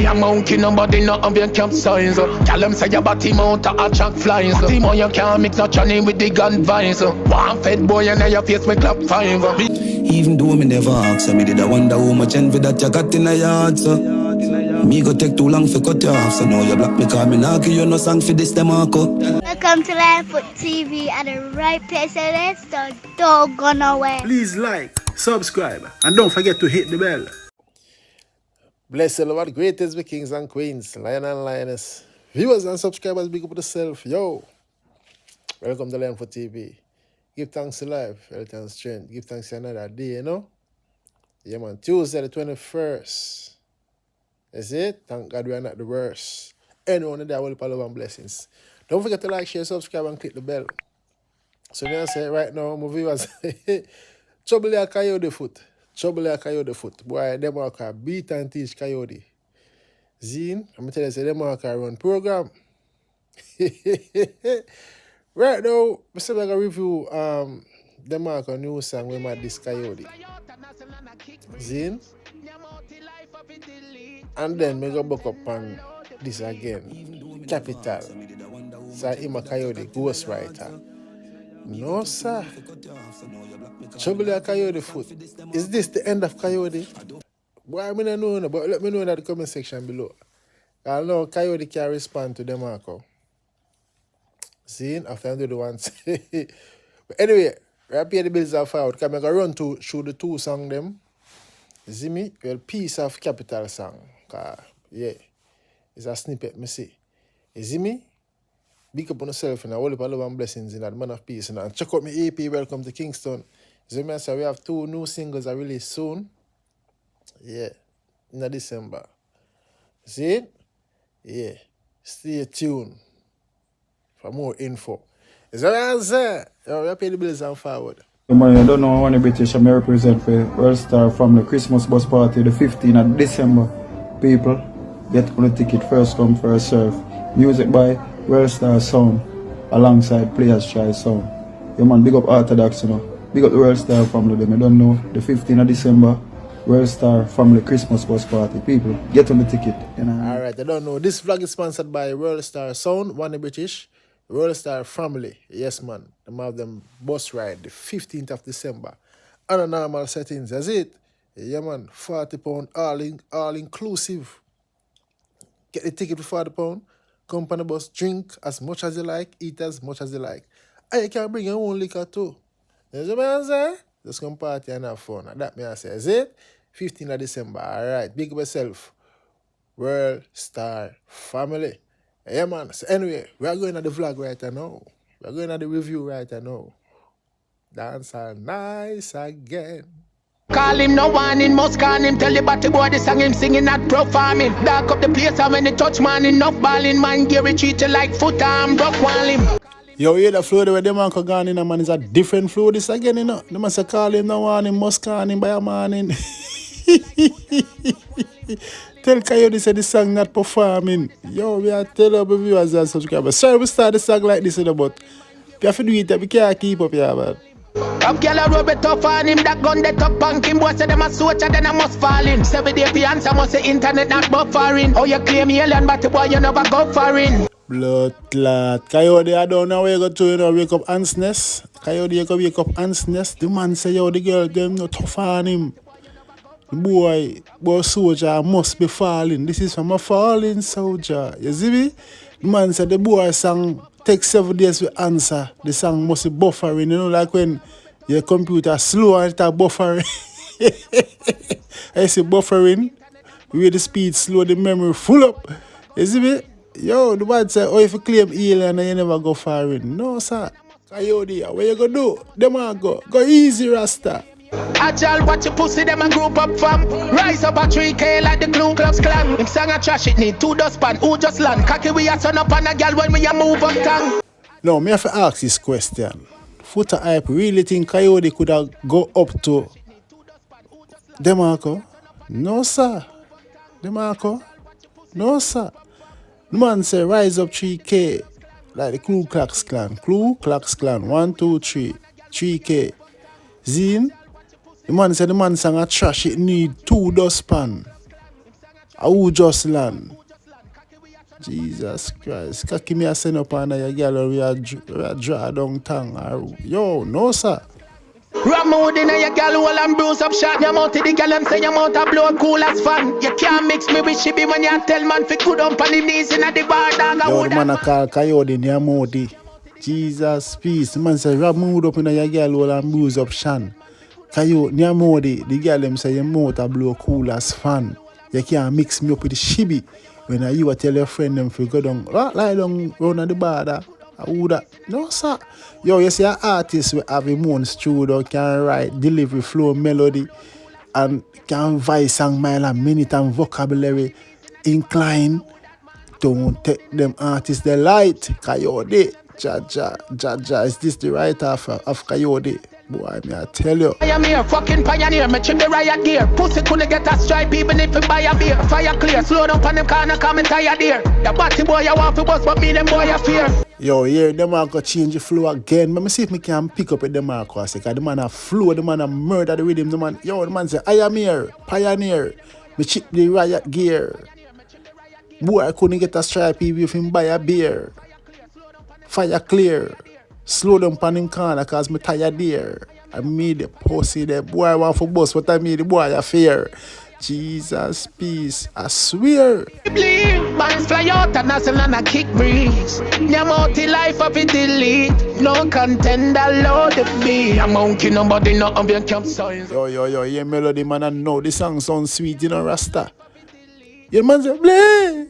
Me a monkey, nobody not have your capsize. Tell them say your body mount a attract flies. The more you can't mix no Johnny with the gun vines. One fed boy and now your face with clap 5. Even though me never ask, me did I wonder how much envy that you got in your heart, so. Me go take too long for cut you off, so now you block me cause me nah give you no song for this Demarco. Welcome to Puut TV at the right place, and let's don't go nowhere. Please like, subscribe, and don't forget to hit the bell. Bless the Lord, greatest be kings and queens, lion and lioness, viewers and subscribers, big up to yourself. Yo, welcome to Puut TV. Give thanks to life, health and strength. Give thanks to another day, you know. Yeah, man, Tuesday the 21st. That's it. Thank God we are not the worst. Anyone in there will follow and blessings. Don't forget to like, share, subscribe, and click the bell. So now I say right now, my viewers, trouble like Coyote foot. Trouble like Coyote foot. Boy, Demarco beat and teach Coyote. Zine, I'm tell you, say Demarco run program. Right now, I say like a review Demarco new song with my this Coyote. Zine. And then me go back up on this again. Khapital. So I'm a Coyote ghostwriter. No, sir. Trouble like Coyote foot. Is this the end of Coyote? Boy, I don't know, but let me know in the comment section below. I know Coyote can respond to Demarco. See, after I do the ones. But anyway, I pay the bills off out. Because I'm going to run through the two songs them. See me? Well, piece of Khapital song. Yeah, it's a snippet, me see. You see me? Big up on yourself and all the love and blessings in that man of peace. And check out my EP, Welcome to Kingston. You see me? So we have 2 new singles are released soon. Yeah, in December. See it? Yeah. Stay tuned for more info. Is that what I'm saying? We pay the bills and forward. Man, I don't know when the British I represent for World Star from the Christmas bus party, the 15th of December. People, get on the ticket, first come, first serve. Music by World Star Sound, alongside Pl&ce Sound. Yeah man, big up Orthodox, you know. Big up the World Star family, them. I don't know, the 15th of December, World Star Family Christmas bus party. People, get on the ticket. You know? Alright, I don't know. This vlog is sponsored by World Star Sound, one British. World Star Family, yes man. Them have them bus ride the 15th of December. Under normal settings, that's it. Yeah man, £40 all inclusive. Get the ticket for £40. Come on the bus, drink as much as you like, eat as much as you like. And you can bring your own liquor too. You know what I'm saying? Just come party and have fun. That me I say, is it? 15th of December. Alright, big up yourself. World Star Family. Yeah, man. So anyway, we are going to the vlog right now. We are going to the review right now. Dance all nice again. Call him no one in must call him. Tell the batty boy the song him singing not performing. Dark up the place and when the touch man enough balling. Man Gary treat you like foot and rock while him. Yo, hear the flow the way Demarco gone in, man, is a different flow this again, you know. They must say call him no one, him must call him by a morning. Tell Coyote say the song not performing. Yo, we are tell our viewers and subscribers. Sorry, we start the song like this, you know, but you have to do it, we can't keep up here, man. Up girl a rub it up on him, that gun they top punk him. Boy say them a soldier, then I must fall in. 7 day fiance must say internet not buffering. Oh you claim alien, but the boy you never go foreign. Blood clot. Coyote, I don't know where you go to, you know, wake up ants nest. Coyote, you go wake up ants nest. The man say, yo, the girl, them not tough on him. The boy soldier must be falling. This is from a falling soldier. You see me? The man said the boy song takes 7 days to answer. The song must be buffering. You know, like when your computer slow and it's buffering. I say buffering. Where the speed slow, the memory full up. You see me? Yo, the man say, oh, if you claim alien and you never go foreign. No, sir. Coyote, what you gonna do? Demarco, go easy, Rasta. Agile, watch your pussy, them a group up fam. Rise up a 3K like the Ku Klux Klan. Him sang a trash, it need 2 dustpan. Who just land? Cocky we a son up on a gal when we a move up tongue. No, me have to ask this question. Footer hype really think Coyote could have go up to Demarco? No, sir. Demarco? No, sir. The man say rise up 3K like the Ku Klux Klan. Ku Klux Klan. 1, 2, 3. 3K. Zine? The man said the man sang a trash, it need 2 dustpan. Who just land? Jesus Christ. Kaki me a send up on your girl we a draw down tongue. Yo, no sir. Ramood in your gal wall and bruise up shot. Your mouth to the gal and say your mouth a blow cool as fan. You can't mix me with shibby when you tell man fi good up on the knees in the bar dog. Yo, the man a call Kyodi near Modi. Jesus peace. The man say Ramood up in your gal wall and bruise up shan. Kyodi near Modi. The gal them say your mouth a blow cool as fan. You can't mix me up with the shibby. When you a tell your friend them fi go down, lie down round the bar dog. Who that? No, sir. Yo, you see an artist with have him own studio, can write, delivery, flow, melody, and can voice song mile a minute and vocabulary incline. Don't take them artists the light. Kyodi, Jaja, is this the right half of Kyodi? Boy, me I tell you. I am here, fucking pioneer, me check the riot gear. Pussy couldn't get a stripe even if you buy a beer. Fire clear, slow down on them corner, come and tired there. The batty boy you want to bust, but me them boy I fear. Yo, here, Demarco change the flow again. Let me see if me can pick up with Demarco. I say, cause the man a flow, the man a murder the rhythm. The man say, I am here, pioneer. Me chip the riot gear. Boy, I couldn't get a stripe even if him buy a beer. Fire clear. Slow down on him corner cause me tired there. I made the pussy there. Boy, I want for bus, but I made the boy a fear. Jesus, peace, I swear. Bands fly out and nothing and a kick breeze. Your multi life of it delete. No contender, load the beat. I'm monkey nobody not of your campsite. Yo, yeah, melody man, I know the song sounds sweet, you know, Rasta. Your man say, play.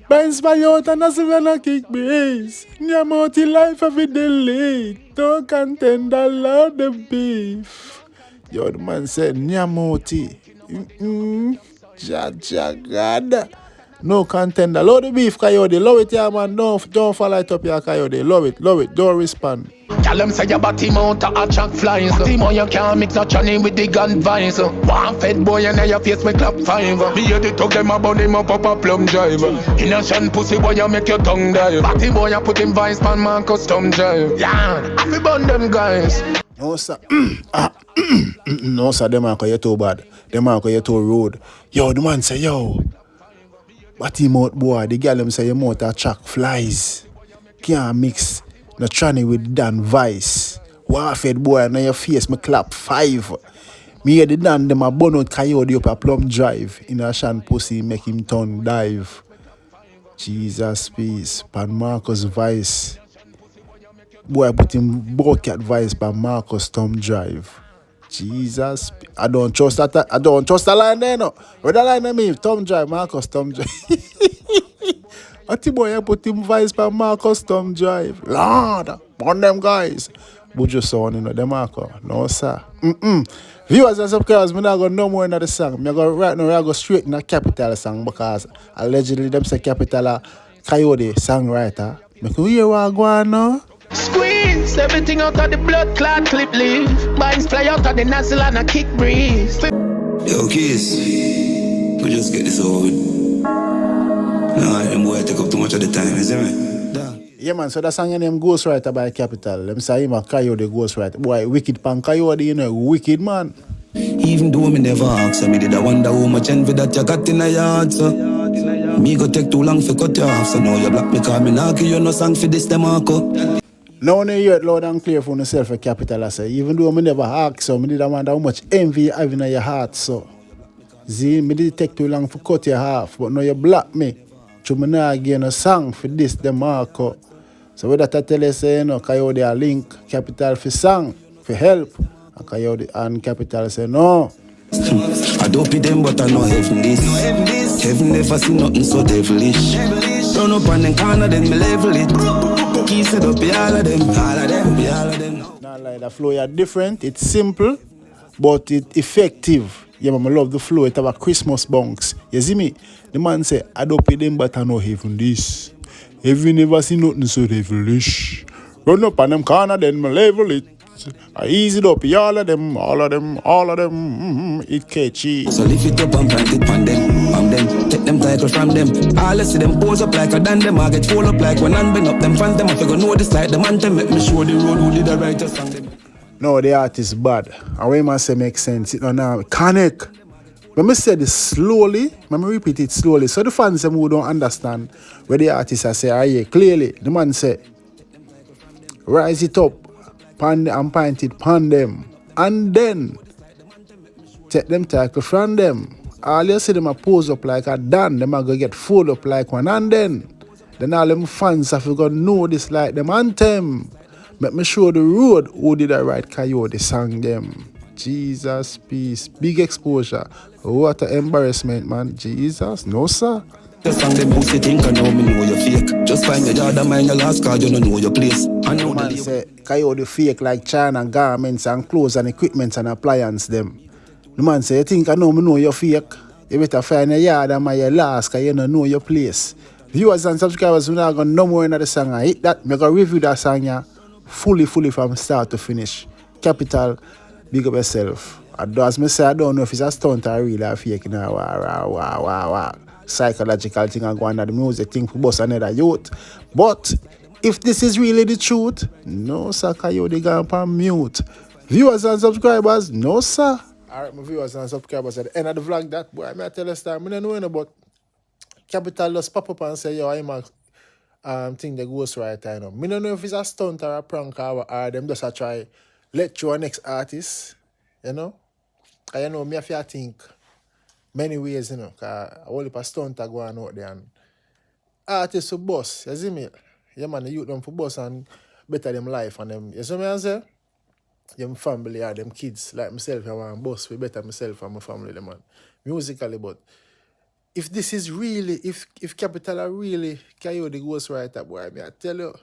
Bands fly out and nothing and a kick breeze. Your multi life of it delete. No contender, load the beef. Yo, the man said, Nyamoti. God. No contender. Love the beef, Kyodi. Love it, yeah, man. Don't fall it up here, Kyodi. Love it. Don't respond. Tell them say your body mount to attract flies. Timo, you can't mix no Johnny with the gun vines. One fed boy and your face me clap five. Me hear the talk them about him up a plum drive. Innocent pussy boy you make your tongue dive. Batty boy you put him vines pan man custom drive. Yeah, I fi burn them guys. No, sir. No, sir, Demarco, you're too bad. Demarco, you're too rude. Yo, the man say, yo. Batty mouth boy, the girl them say your mouth attract flies. Can't mix no tranny with Dan Vice. Warfed boy, now your face me clap 5. Me hear the Dan them a burn out Kyodi up a plum drive. In a shan pussy make him turn dive. Jesus peace. Pan Marcus Vice. Boy put him bucket Vice by Marcus Tom Drive. Jesus. I don't trust that. I don't trust the line there no. What the line I mean? Tom Drive, Marcus Tom Drive. What the boy I put him Vice by Marcus Tom Drive. Lord, burn them guys. Buju sound, you know, Demarco. No, sir. Viewers and subscribers, I'm not going to know more in the song. I'm going right now, I go straight in the Khapital song because allegedly them say Khapital a Kyodi songwriter. Make you hear what I go on now? Squeeze everything out of the blood clot clip leaf. Bands fly out of the nozzle and a kick breeze. Yo, kids, we just get this over with. No, them boy take up too much of the time, is it, man? Yeah, man, so that song your name Ghostwriter by Khapital. Them say him a Kyodi Ghostwriter. Boy, wicked pan Kyodi, you know, wicked man. Even though me never ask, me did I wonder how much envy that you got in a yard, so. Me go take too long for cut you off, so now you block me call me now, you no song for this Demarco. Now you hear it loud and clear for yourself for Khapital, I say. Even though me never ask, so me did I wonder how much envy you have in your heart, so. See, me did take too long for cut you off, but now you block me. So me now again a song for this Demarco. So with that I tell you say, you know, Kyodi a link Khapital for song, for help. And Kyodi and Khapital say no. I don't be them, but I know heaven this. Heaven never see nothing so devilish. Run up on them corner, then me level it. Keep set up, be all of them, be all of them. Not like the flow, are different. It's simple, but it's effective. Yeah, man, I love the flow. It have a Christmas bounce. You see me? The man say, I don't pay them, but I know heaven this. Heaven never see nothing so devilish. Run up on them corner, then me level it. I ease it up, all of them. It catchy. So lift it up and plant it on them. Take them title from them. All I see them pose up like a dan them. I get full up like when I'm been up them fans them. I figure know this like the man them. Make me show the road who did the righteous song them. No, the art is bad. And when man say make sense, it no now. Connect. When me say this slowly, let me repeat it slowly. So the fans them who don't understand where the artist I say, yeah, clearly, the man say, rise it up, and point it pan them. And then take them tackle from them. All you see them a pose up like a Dan, them a go get fold up like one, and then all them fans have to go know this like them anthem. Make me show the road who did I write Kyodi sang them. Jesus, peace, big exposure. What an embarrassment, man. Jesus, no sir. Just song them pussy think I know me know you fake. Just find your yard and mind your last card, you don't know your place. I know man say Kyodi fake like China garments and clothes and equipment and appliance them. The man say, you think I know me know you fake? You better find your yard and your last cause you don't know your place. Viewers and subscribers, we're not going to no more into the song. I hit that, make a review that song yeah, fully from start to finish. Khapital, big up yourself. As me say, I don't know if it's a stunt or real or fake. You know, psychological thing and go on the music thing for boss another youth. But if this is really the truth, no sir, Kyodi gone on mute. Viewers and subscribers, no sir. Alright, my viewers and subscribers, at the end of the vlog that boy, I tell us that I don't know about Khapital just pop up and say, yo, I'm a thing the ghostwriter, you know. I don't know if it's a stunt or a prank or them just a try let you a next artist, you know. Cause you know, me have to think many ways, you know, cause I only a stunt are going out there and artists for boss, you see me? Yeah man, the youth them for boss and better them life and them, you see me I say? Them family or them kids, like myself, I want boss, we better myself and my family, them man. Musically, but if this is really, if Khapital are really Kyodi ghostwriter, boy, I tell you,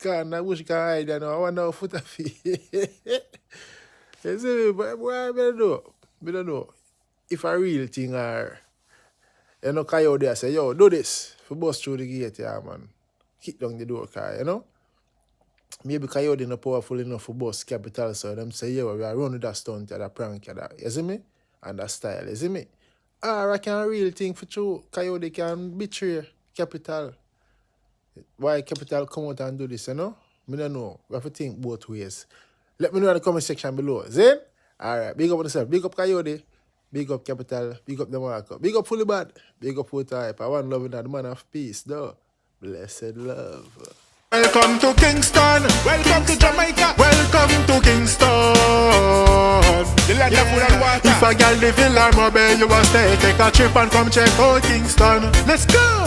God, I wish I could hide, you know, I wonder how foot of it. You see me, boy, I don't know. If a real thing or, you know, Kyodi I say, yo, do this, for bust through the gate, yeah, man. Kick down the door, car, you know? Maybe Kyodi not powerful enough for bust Khapital, so them say, yeah, we are running that stunt, that prank, that, you see me? And that style, you see me? Or I can real thing for true. Kyodi can betray Khapital. Why Khapital come out and do this, you know? I don't know. We have to think both ways. Let me know in the comment section below. Zin? Alright, big up on yourself. Big up Kyodi. Big up Khapital. Big up Demarco. Big up Fully Bad. Big up Puut. I want love in that man of peace, though. Blessed love. Welcome to Kingston, welcome to Jamaica, welcome to Kingston. The land of food and water. If a girl live in Lamobay, you must take a trip and come check out Kingston. Let's go!